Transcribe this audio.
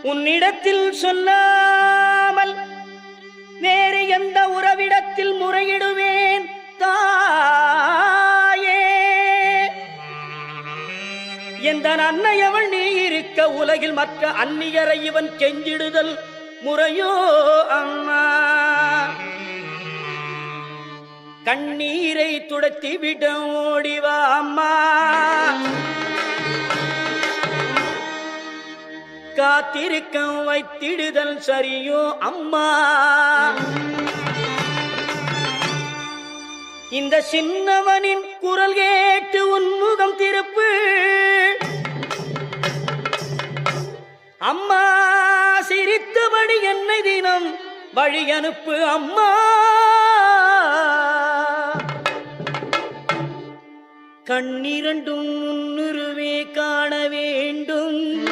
உன்னிடத்தில் சொல்லாமல் வேறு எந்த உறவிடத்தில் முறையிடுவேன் தாயே. எந்த அன்னையவள் நீ இருக்க உலகில் மற்ற அந்நியரை இவன் கெஞ்சிடுதல் முறையோ அம்மா. கண்ணீரை துடைத்தி விட ஓடிவா அம்மா. காத்திருக்க வைத்திடுதல் சரியோ அம்மா. இந்த சின்னவனின் குரல் கேட்டு உன்முகம் திருப்பு அம்மா. சிரித்தபடி என்னை தினம் வழி அனுப்பு அம்மா. கண்ணிரண்டும் முன்னுருவே காண வேண்டும்.